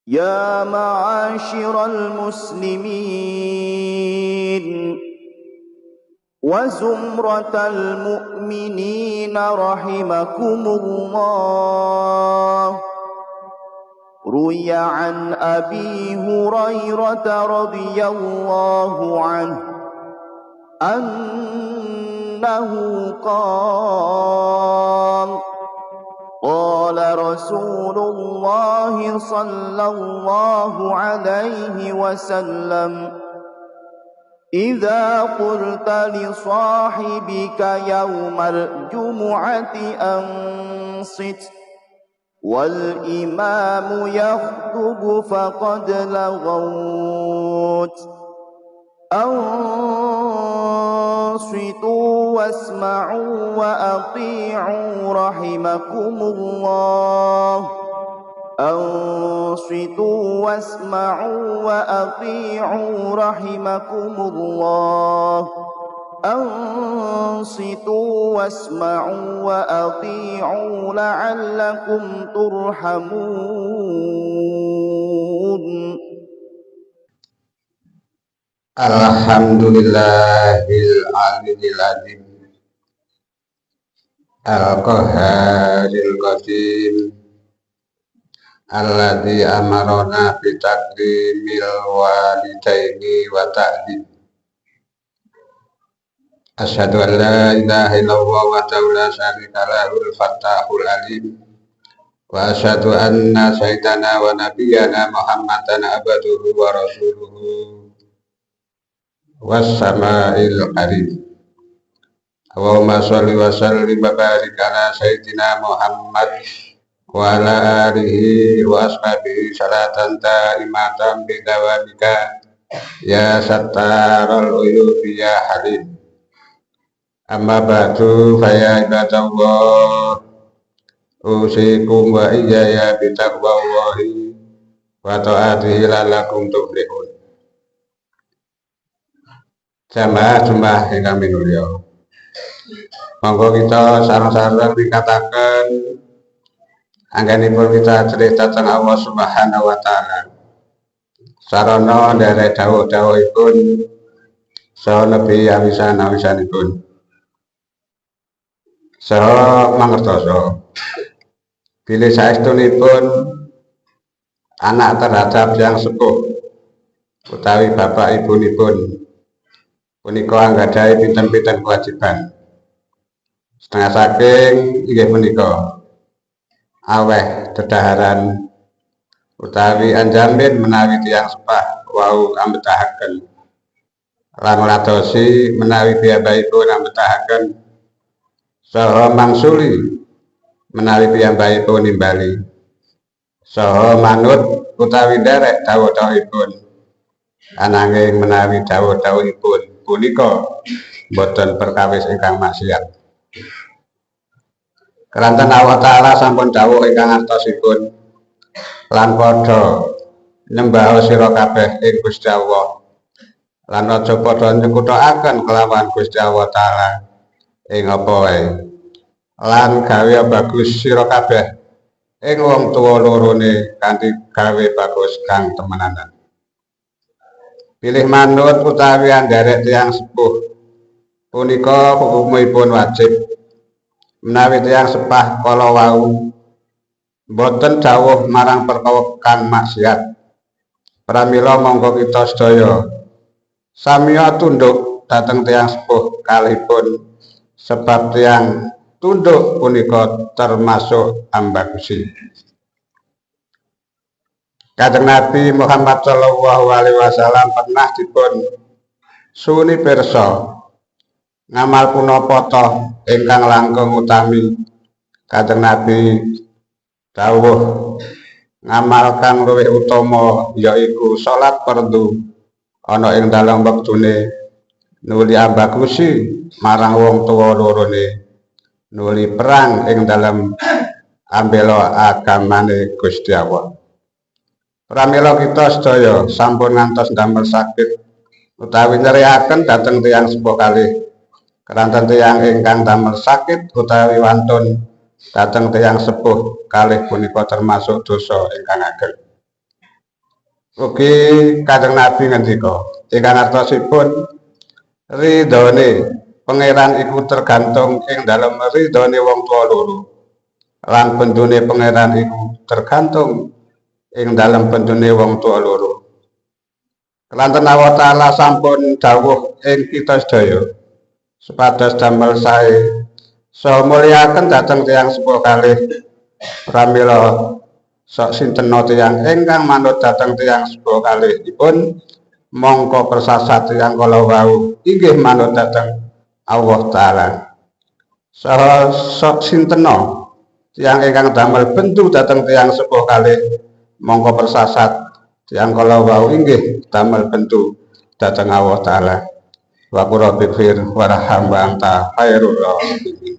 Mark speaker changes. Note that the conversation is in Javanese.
Speaker 1: يا معاشر المسلمين وزمرة المؤمنين رحمكم الله. روي عن أبي هريرة رضي الله عنه أنه قال: قال رسول الله صلى الله عليه وسلم: إذا قلت لصاحبك يوم الجمعة أنصت والإمام يخطب فقد لغوت. أنصتوا واسمعوا وأطيعوا رحمكم الله. أنصتوا واسمعوا وأطيعوا رحمكم الله. أنصتوا واسمعوا وأطيعوا لعلكم ترحمون.
Speaker 2: Alhamdulillahil aliyil azim al-qahharil qadim alladzi amarona bi takrimil walidaini wa ta'lim. Asyhadu an la ilaha illallah wa la syarika lahul fattahul alim wa asyhadu anna sayyidana wa nabiyyana Muhammadan abduhu wa rasuluhu wassama'il karim. Allahumma sholli wa sallim wa barik ala sayyidina Muhammad wa ala alihi wa ashabihi salatan ta'imatan bidawamika ya sattaral uyubi ya halim. Amma ba'du fa ya ibadallah, usikum wa iyaya bitaqwallahi wa ta'atihi la'allakum tuflihun. Jamaah ingkang minulya, monggo kita sareng-sareng dikatakan anggenipun kita cerita tentang Allah Subhanahu wa taala. Sarana nderek dawuh-dawuhipun saha nebi awisan-awisanipun. Saha mangertosa bilih saestunipun anak terhadap yang sepuh utawi bapak ibunipun punika anggadhahi pinten-pinten kewajiban. Setengah saking inggih punika aweh dedaharan utawi anjamin menawi tiyang sepah wau ambetahaken lan ngladosi menawi piyambakipun ambetahaken saha mangsuli menawi piyambakipun nimbali saha manut utawi nderek dawuh-dawuhipun. Ananging menawi dawuh-dawuhipun punika boten perkawis ingkang maksiat. Keranten Allah Ta'ala sampun dawuh ingkang artosipun lan padha nyembah sira kabeh ing Gusti Allah lan aja padha nyekuthaken kelawan Gusti Allah Ta'ala ing apa wae lan gawe bagus sira kabeh ing wong tuwa lorone kanthi gawe bagus kang temenanan. Pilih manut utawi nderek tiyang sepuh punika hukumipun wajib. Menawi tiyang sepah kala wau boten dawuh marang perkara kang maksiat, pramila monggo kita sedaya samiya tunduk dhateng tiyang sepuh kalihipun, sebab tiyang tunduk punika termasuk ambagusi. Kanjeng Nabi Muhammad sallallahu alaihi wasallam pernah dipun suni pirsa ngamal punapa toh ingkang langkung utami. Kanjeng Nabi dawuh ngamal kang luwih utama yaiku salat fardu ana ing dalem wektune, nuli ambagusi marang wong tuwa lorone, nuli perang ing dalem ambela agamane Gusti Allah. Pramila kita sedaya sampun ngantos ndamel sakit utawi nyeriaken dhateng tiyang sepuh kalih keranten tiyang ingkang damel sakit utawi wantun dhateng tiyang sepuh kalih punika termasuk dosa ingkang ageng. Ugi Kanjeng Nabi ngendika ingkang artosipun ridhone pangeran iku tergantung ing dalem ridhone wong tuwa loro lan bendune pangeran iku tergantung ing dalem bendune wong tuwa loro. Kelanten Allah Ta'ala sampun dawuh ing kita sedaya supados damel sae saha mulyaken dhateng tiyang sepuh kalih pramila sok sinten tiyang ingkang manut dhateng tiyang sepuh kalihipun mongko persasat tiyang kala wau inggih manut dhateng Allah Ta'ala. Saha sok sinten tiyang ingkang damel bendu dhateng tiyang sepuh kalih mongko persasat tiyang kala wau inggih damel bendu dhateng Allah Ta'ala. Wa qur rabbi fir warham wa anta khairur rahimin.